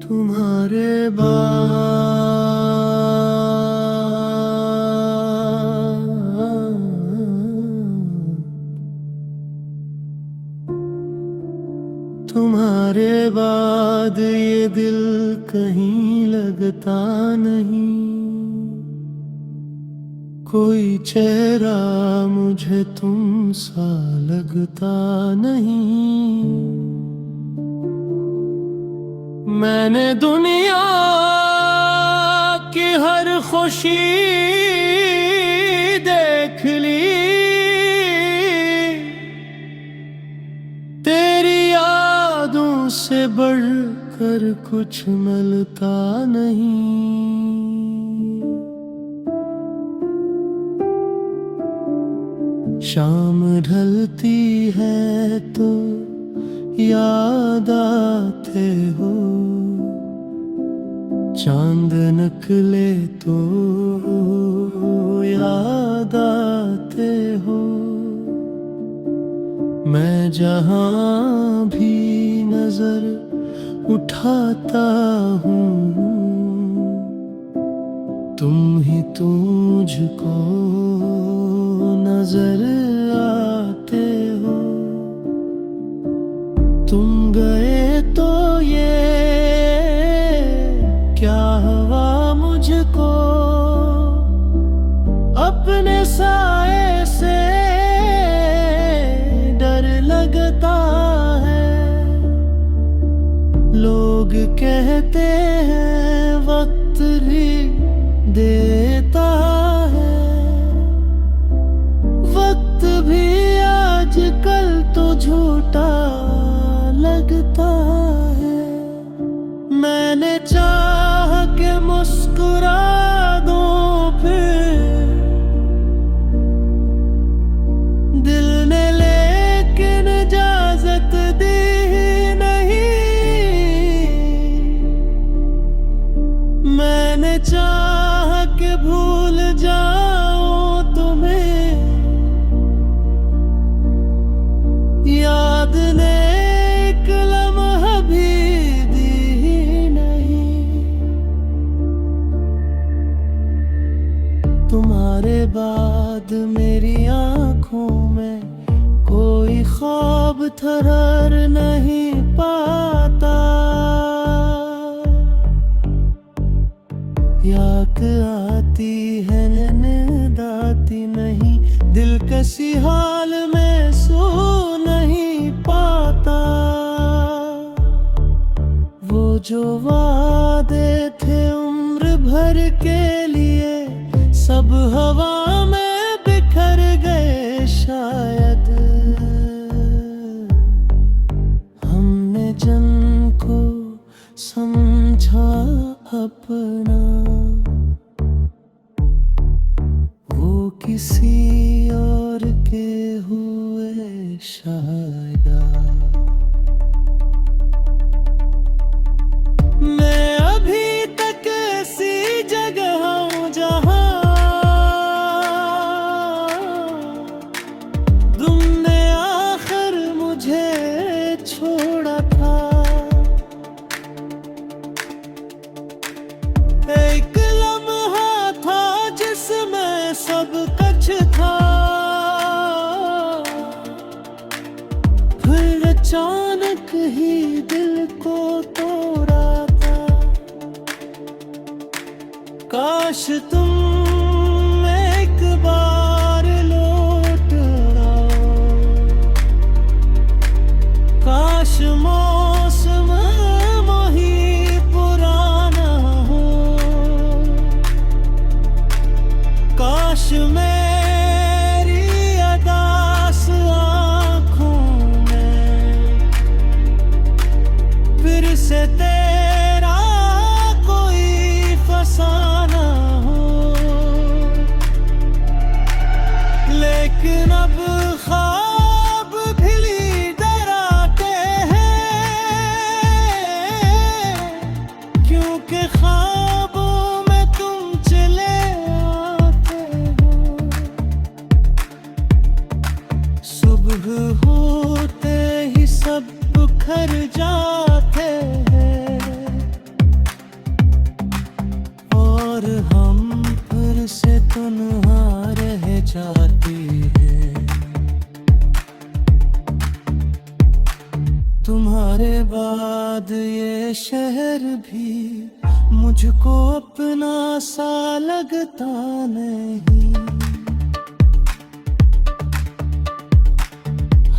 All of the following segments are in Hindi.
तुम्हारे तुम्हारे बाद ये दिल कहीं लगता नहीं। कोई चेहरा मुझे तुमसा लगता नहीं। मैंने दुनिया की हर खुशी देख ली, तेरी यादों से बढ़कर कुछ मिलता नहीं। शाम ढलती है तो याद आते हो, चांद निकले तो याद आते हो। मैं जहां भी नजर उठाता हूँ, तुम ही तुझको नजर आते हो। तुम गए तो ये क्या हुआ मुझको, अपने साए से डर लगता है। लोग कहते हैं वक्त भी देता है, वक्त भी आजकल तो झूठा लगता है। मैंने चाह के मुस्कुरा दो फिर, दिल ने लेकिन इजाजत दी नहीं। मैंने चाह के भूल जाऊं तुम्हें, याद ने एक लम्हा भी दी नहीं। तुम्हारे बाद मेरी आंखों में कोई ख्वाब ठहर नहीं पाता। याद आती है नींद आती नहीं, दिल किसी हाल में सो नहीं पाता। वो जो वादे थे उम्र भर के लिए, सब हवा में बिखर गए शायद। हमने जिनको समझा अपना, वो किसी और के हुए शायद। मैं अभी तक ऐसी जगह हूँ जहाँ तुमने आखिर मुझे छोड़ा था। एक लम्हा था जिसमें सब कुछ था, फिर अचानक ही दिल को तोड़ा था। काश तुम एक बार लौट आओ, काश मौसम वही पुराना हो। काश मेरी अदास आँखों में फिर से तेरा कोई फसाना हो। बाद ये शहर भी मुझको अपना सा लगता नहीं।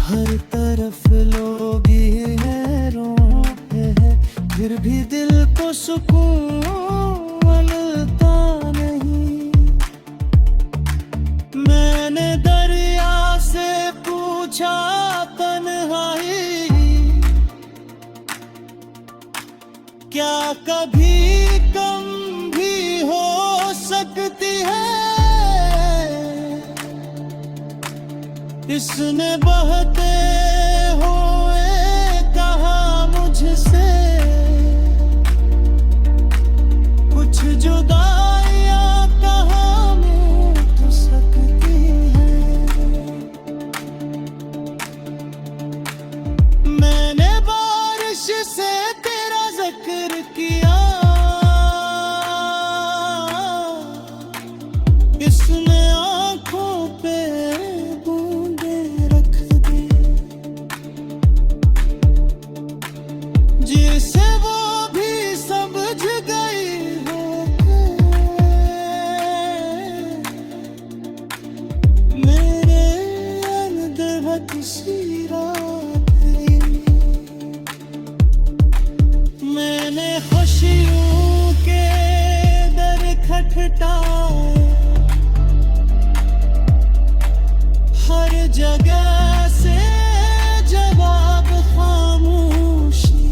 हर तरफ लोग ही है रोते हैं, फिर भी दिल को सुकून मिलता नहीं। मैंने दरिया से पूछा तन्हाई क्या कभी कम भी हो सकती है। इसने बहते हुए कहा मुझसे कुछ जुदाइयां कहाँ मिट सकती है। मैंने बारिश से तेरा जिक्र किया, इसने आंखों पे बूंदे रख दी, जिसे वो भी समझ गई हो मेरे अनदहत सी रात ये। मैंने खुशियों के दर खटखटाए, हर जगह से जवाब खामोशी।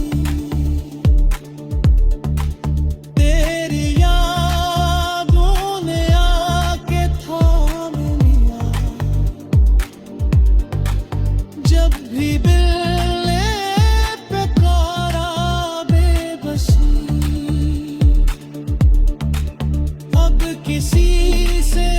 तेरी यादों ने आके थाम लिया, जब भी बिल्ले पे कारा बेबसी। अब किसी से